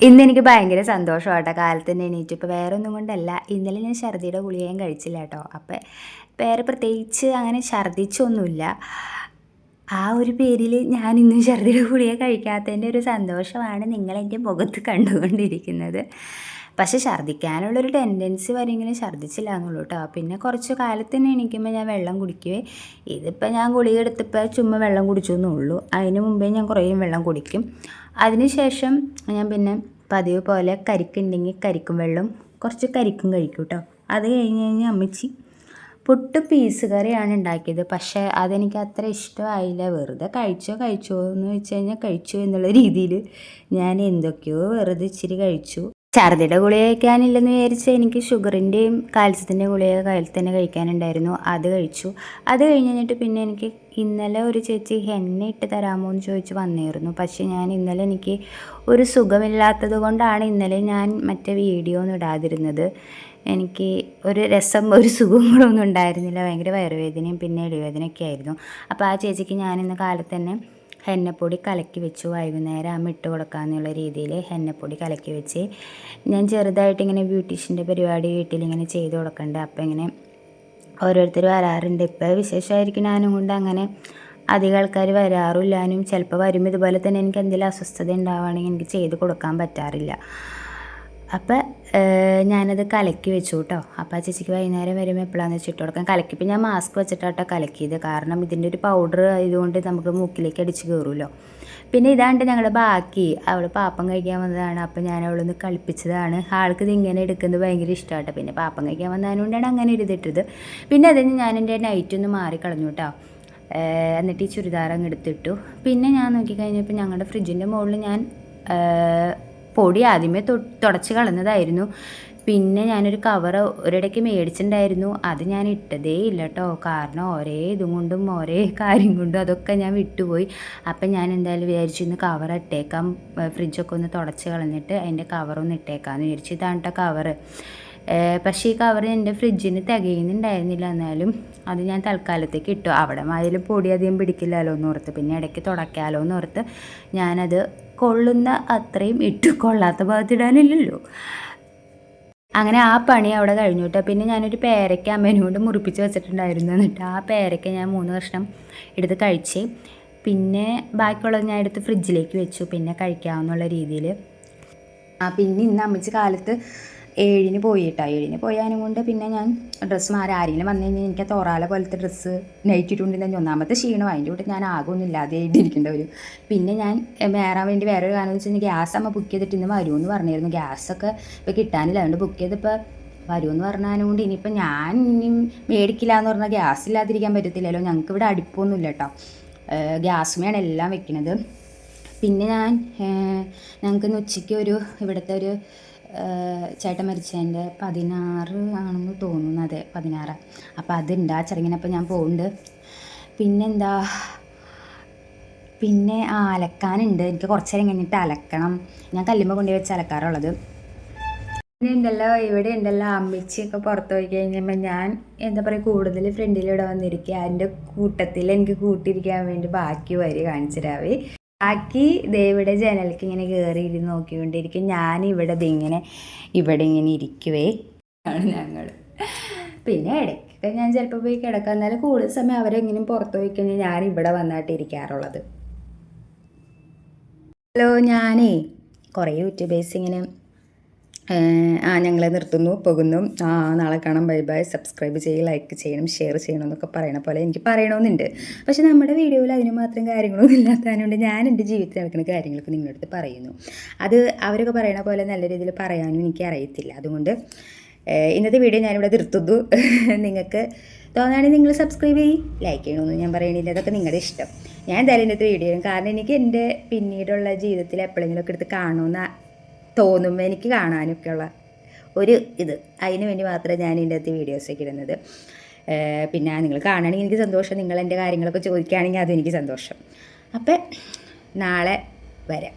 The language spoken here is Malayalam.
ഇന്നെനിക്ക് ഭയങ്കര സന്തോഷമാട്ടോ. കാലത്ത് തന്നെ എണീറ്റു. ഇപ്പോൾ വേറെ ഒന്നും കൊണ്ടല്ല, ഇന്നലെ ഞാൻ ഛർദിയുടെ ഗുളികയും കഴിച്ചില്ല കേട്ടോ. അപ്പം വേറെ പ്രത്യേകിച്ച് അങ്ങനെ ഛർദിച്ചൊന്നുമില്ല. ആ ഒരു പേരിൽ ഞാൻ ഇന്നും ഛർദിയുടെ ഗുളിക കഴിക്കാത്തതിൻ്റെ ഒരു സന്തോഷമാണ് നിങ്ങളെൻ്റെ മുഖത്ത് കണ്ടുകൊണ്ടിരിക്കുന്നത്. പക്ഷേ ഛർദ്ദിക്കാനുള്ളൊരു ടെൻഡൻസി വരെയെങ്കിലും ഛർദ്ദിച്ചില്ല എന്നുള്ളൂ കേട്ടോ. പിന്നെ കുറച്ച് കാലത്ത് തന്നെ എണീക്കുമ്പോൾ ഞാൻ വെള്ളം കുടിക്കുവേ. ഇതിപ്പോൾ ഞാൻ ഗുളിക എടുത്തപ്പോൾ ചുമ്മാ വെള്ളം കുടിച്ചു എന്നുള്ളൂ. അതിന് മുമ്പേ ഞാൻ കുറേ വെള്ളം കുടിക്കും. അതിനുശേഷം ഞാൻ പിന്നെ പതിവ് പോലെ കരിക്കുണ്ടെങ്കിൽ കരിക്കും വെള്ളം കുറച്ച് കരിക്കും കഴിക്കും കേട്ടോ. അത് കഴിഞ്ഞ് കഴിഞ്ഞാൽ അമ്മച്ചി പുട്ട് പീസ് കറിയാണ് ഉണ്ടാക്കിയത്. പക്ഷേ അതെനിക്ക് അത്ര ഇഷ്ടമായില്ല. വെറുതെ കഴിച്ചോ എന്ന് വെച്ച് കഴിഞ്ഞാൽ കഴിച്ചു എന്നുള്ള രീതിയിൽ ഞാൻ എന്തൊക്കെയോ വെറുതെ ഇച്ചിരി കഴിച്ചു. ഛർദിയുടെ ഗുളിക കഴിക്കാനില്ലെന്ന് വിചാരിച്ചാൽ എനിക്ക് ഷുഗറിൻ്റെയും കാൽസ്യത്തിൻ്റെ ഗുളിക കയ്യിൽ തന്നെ കഴിക്കാനുണ്ടായിരുന്നു. അത് കഴിച്ചു. അത് കഴിഞ്ഞിട്ട് പിന്നെ എനിക്ക് ഇന്നലെ ഒരു ചേച്ചി എണ്ണ ഇട്ട് തരാമോ എന്ന് ചോദിച്ച് വന്നിരുന്നു. പക്ഷേ ഞാൻ ഇന്നലെ എനിക്ക് ഒരു സുഖമില്ലാത്തത് കൊണ്ടാണ് ഇന്നലെ ഞാൻ മറ്റേ വീഡിയോ ഒന്നും ഇടാതിരുന്നത്. എനിക്ക് ഒരു ഒരു സുഖങ്ങളൊന്നും ഉണ്ടായിരുന്നില്ല. ഭയങ്കര വയറുവേദനയും പിന്നെ എളിവേദനയൊക്കെ ആയിരുന്നു. അപ്പോൾ ആ ചേച്ചിക്ക് ഞാൻ ഇന്ന് കാലത്ത് തന്നെ എണ്ണപ്പൊടി കലക്കി വെച്ചു. വൈകുന്നേരം അമ്മ ഇട്ട് കൊടുക്കാമെന്നുള്ള രീതിയിൽ എണ്ണപ്പൊടി കലക്കി വെച്ച് ഞാൻ ചെറുതായിട്ട് ഇങ്ങനെ ബ്യൂട്ടീഷ്യൻ്റെ പരിപാടി വീട്ടിലിങ്ങനെ ചെയ്ത് കൊടുക്കുന്നുണ്ട്. അപ്പോൾ ഇങ്ങനെ ഓരോരുത്തർ വരാറുണ്ട്. ഇപ്പോൾ വിശേഷമായിരിക്കും കൊണ്ട് അങ്ങനെ അധികം ആൾക്കാർ വരാറില്ലാനും ചിലപ്പോൾ വരുമ്പോൾ ഇതുപോലെ തന്നെ എനിക്ക് എന്തെങ്കിലും അസ്വസ്ഥത ഉണ്ടാവുകയാണെങ്കിൽ എനിക്ക് ചെയ്ത് കൊടുക്കാൻ പറ്റാറില്ല. അപ്പോൾ ഞാനത് കലക്കി വെച്ചു കേട്ടോ. അപ്പോൾ ആ ചേച്ചിക്ക് വൈകുന്നേരം വരുമ്പോൾ എപ്പോഴാണെന്ന് വെച്ചിട്ട് കൊടുക്കാം. കലക്കിപ്പോൾ ഞാൻ മാസ്ക് വെച്ചിട്ടാട്ടോ കലക്കിയത്. കാരണം ഇതിൻ്റെ ഒരു പൗഡർ ആയതുകൊണ്ട് നമുക്ക് മൂക്കിലേക്ക് അടിച്ച് കയറുമല്ലോ. പിന്നെ ഇതാണ്ട് ഞങ്ങളുടെ ബാക്കി അവൾ പാപ്പം കഴിക്കാൻ വന്നതാണ്. അപ്പോൾ ഞാൻ അവളൊന്ന് കളിപ്പിച്ചതാണ്. ആൾക്ക് ഇത് ഇങ്ങനെ എടുക്കുന്നത് ഭയങ്കര ഇഷ്ടമാട്ടോ. പിന്നെ പാപ്പം കഴിക്കാൻ വന്നതുകൊണ്ടാണ് അങ്ങനെ ഒരു ഇതിട്ടത്. പിന്നെ അതിന് ഞാൻ എൻ്റെ നൈറ്റ് ഒന്ന് മാറിക്കളഞ്ഞു കേട്ടോ. എന്നിട്ട് ഈ ചുരിദാർ അങ്ങ് എടുത്തിട്ടു. പിന്നെ ഞാൻ നോക്കിക്കഴിഞ്ഞപ്പോൾ ഞങ്ങളുടെ ഫ്രിഡ്ജിൻ്റെ മുകളിൽ ഞാൻ പൊടി ആദ്യമേ തുടച്ച് കളഞ്ഞതായിരുന്നു. പിന്നെ ഞാനൊരു കവർ ഒരിടയ്ക്ക് മേടിച്ചിട്ടുണ്ടായിരുന്നു. അത് ഞാൻ ഇട്ടതേ ഇല്ല കേട്ടോ. കാരണം ഒരേ ഇതും കൊണ്ടും ഒരേ കാര്യം കൊണ്ടും അതൊക്കെ ഞാൻ വിട്ടുപോയി. അപ്പം ഞാൻ എന്തായാലും വിചാരിച്ചു ഇന്ന് കവർ ഇട്ടേക്കാം. ഫ്രിഡ്ജൊക്കെ ഒന്ന് തുടച്ച് കളഞ്ഞിട്ട് അതിൻ്റെ കവറൊന്ന് ഇട്ടേക്കാമെന്ന് വിചാരിച്ചു. ഇതാണ് കേട്ടോ കവറ്. പക്ഷേ ഈ കവർ എൻ്റെ ഫ്രിഡ്ജിന് തികയുന്നുണ്ടായിരുന്നില്ല. എന്നാലും അത് ഞാൻ തൽക്കാലത്തേക്ക് ഇട്ടു. അവിടെ അതിൽ പൊടി അധികം പിടിക്കില്ലല്ലോ എന്നോർത്ത്, പിന്നെ ഇടയ്ക്ക് തുടയ്ക്കാമല്ലോ എന്നോർത്ത് ഞാനത് കൊള്ളുന്ന അത്രയും ഇട്ടു. കൊള്ളാത്ത ഭാഗത്തിടാനില്ലല്ലോ. അങ്ങനെ ആ പണി അവിടെ കഴിഞ്ഞു കേട്ടോ. പിന്നെ ഞാനൊരു പേരയ്ക്ക അമ്മേനെ കൊണ്ട് മുറിപ്പിച്ച് വെച്ചിട്ടുണ്ടായിരുന്നു. എന്നിട്ട് ആ പേരയ്ക്ക ഞാൻ 3 കഷ്ണം എടുത്ത് കഴിച്ച്. പിന്നെ ബാക്കിയുള്ളത് ഞാൻ എടുത്ത് ഫ്രിഡ്ജിലേക്ക് വെച്ചു. പിന്നെ കഴിക്കാമെന്നുള്ള രീതിയിൽ. പിന്നെ ഇന്ന് അമ്മച്ചി കാലത്ത് 7-ന് പോയി കേട്ടോ. 7-ന് പോയാനും കൊണ്ട് പിന്നെ ഞാൻ ഡ്രസ്സ് മാറി. ആരെങ്കിലും വന്നു കഴിഞ്ഞാൽ എനിക്ക് തോറാല പോലത്തെ ഡ്രസ്സ് നൈറ്റ് ഇട്ടുകൊണ്ട് തന്നെ ഒന്നാമത്തെ ക്ഷീണം. അതിൻ്റെ കൂടെ ഞാൻ ആകെയൊന്നും ഇല്ലാതെ ഇരിക്കേണ്ട വരും. പിന്നെ ഞാൻ വേറാൻ വേണ്ടി വേറൊരു കാരണം എന്ന് വെച്ചാൽ ഗ്യാസ് അമ്മ ബുക്ക് ചെയ്തിട്ട് ഇന്ന് വരുമെന്ന് പറഞ്ഞിരുന്നു. ഗ്യാസൊക്കെ ഇപ്പോൾ കിട്ടാനില്ല. അതുകൊണ്ട് ബുക്ക് ചെയ്തിപ്പോൾ വരുമെന്ന് പറഞ്ഞതിനും കൊണ്ട് ഇനിയിപ്പോൾ ഞാൻ ഇനി മേടിക്കില്ല എന്ന് പറഞ്ഞാൽ ഗ്യാസ് ഇല്ലാതിരിക്കാൻ പറ്റത്തില്ലല്ലോ. ഞങ്ങൾക്ക് ഇവിടെ അടുപ്പൊന്നുമില്ല കേട്ടോ. ഗ്യാസുമേയാണ് എല്ലാം വെക്കുന്നത്. പിന്നെ ഞങ്ങൾക്ക് ഉച്ചയ്ക്ക് ഇവിടുത്തെ ഒരു ചേട്ടൻ മരിച്ചതിൻ്റെ 16 ആണെന്ന് തോന്നുന്നു. അതെ 16. അപ്പോൾ അതുണ്ട് ആ ചടങ്ങിനപ്പോൾ ഞാൻ പോകുന്നുണ്ട്. പിന്നെന്താ, പിന്നെ അലക്കാനുണ്ട്. എനിക്ക് കുറച്ച് നേരം കഴിഞ്ഞിട്ട് അലക്കണം. ഞാൻ കല്ലുമ്മ കൊണ്ടുപോയി വെച്ച് അലക്കാറുള്ളത്. പിന്നെ ഇവിടെ ഉണ്ടല്ലോ അമ്മച്ചിയൊക്കെ പുറത്ത് പോയി കഴിഞ്ഞപ്പോൾ ഞാൻ എന്താ പറയുക കൂടുതൽ ഫ്രണ്ടിലിവിടെ വന്നിരിക്കുക. അതിൻ്റെ കൂട്ടത്തിൽ എനിക്ക് കൂട്ടിയിരിക്കാൻ വേണ്ടി ബാക്കി വരി കാണിച്ചു തരാവേ. ബാക്കി ഇവിടെ ജനലിക്ക് ഇങ്ങനെ കയറി ഇരുന്ന് നോക്കിക്കൊണ്ടിരിക്കും. ഞാൻ ഇവിടെ ഇങ്ങനെ ഇരിക്കുവേ ആണ് ഞങ്ങൾ. പിന്നെ ഇടയ്ക്കൊക്കെ ഞാൻ ചിലപ്പോൾ പോയി കിടക്കാം. എന്നാലും കൂടുതൽ സമയം അവരെങ്ങനെയും പുറത്ത് പോയി കഴിഞ്ഞാൽ ഞാൻ ഇവിടെ വന്നിട്ട് ഇരിക്കാറുള്ളത്. ഹലോ, ഞാനേ കുറേ യൂട്യൂബേഴ്സ് ഇങ്ങനെ ഞങ്ങളെ നിർത്തുന്നു, പോകുന്നു, നാളെ കാണാം, ബൈ ബൈ, സബ്സ്ക്രൈബ് ചെയ്യ്, ലൈക്ക് ചെയ്യണം, ഷെയർ ചെയ്യണം എന്നൊക്കെ പറയണ പോലെ എനിക്ക് പറയണമെന്നുണ്ട്. പക്ഷേ നമ്മുടെ വീഡിയോയിൽ അതിന് മാത്രം കാര്യങ്ങളൊന്നും ഇല്ലാത്തതുകൊണ്ട് ഞാൻ എൻ്റെ ജീവിതത്തിൽ നടക്കുന്ന കാര്യങ്ങളൊക്കെ നിങ്ങളുടെ അടുത്ത് പറയുന്നു. അത് അവരൊക്കെ പറയണ പോലെ നല്ല രീതിയിൽ പറയാനും എനിക്ക് അറിയത്തില്ല. അതുകൊണ്ട് ഇന്നത്തെ വീഡിയോ ഞാനിവിടെ നിർത്തുന്നു. നിങ്ങൾക്ക് തോന്നുകയാണെങ്കിൽ നിങ്ങൾ സബ്സ്ക്രൈബ് ചെയ്യ്, ലൈക്ക് ചെയ്യണമെന്ന് ഞാൻ പറയണില്ല. അതൊക്കെ നിങ്ങളുടെ ഇഷ്ടം. ഞാൻ എന്തായാലും ഇന്നത്തെ വീഡിയോ ചെയ്യും. കാരണം എനിക്ക് എൻ്റെ പിന്നീടുള്ള ജീവിതത്തിൽ എപ്പോഴെങ്കിലുമൊക്കെ എടുത്ത് കാണുമെന്ന് തോന്നുമ്പോൾ എനിക്ക് കാണാനൊക്കെയുള്ള ഒരു അതിന് വേണ്ടി മാത്രമേ ഞാൻ ഇതിൻ്റെ അകത്ത് വീഡിയോസൊക്കെ ഇടുന്നത്. പിന്നെ നിങ്ങൾ കാണുകയാണെങ്കിൽ എനിക്ക് സന്തോഷം. നിങ്ങൾ എൻ്റെ കാര്യങ്ങളൊക്കെ ചോദിക്കുകയാണെങ്കിൽ അതും എനിക്ക് സന്തോഷം. അപ്പം നാളെ വരാം.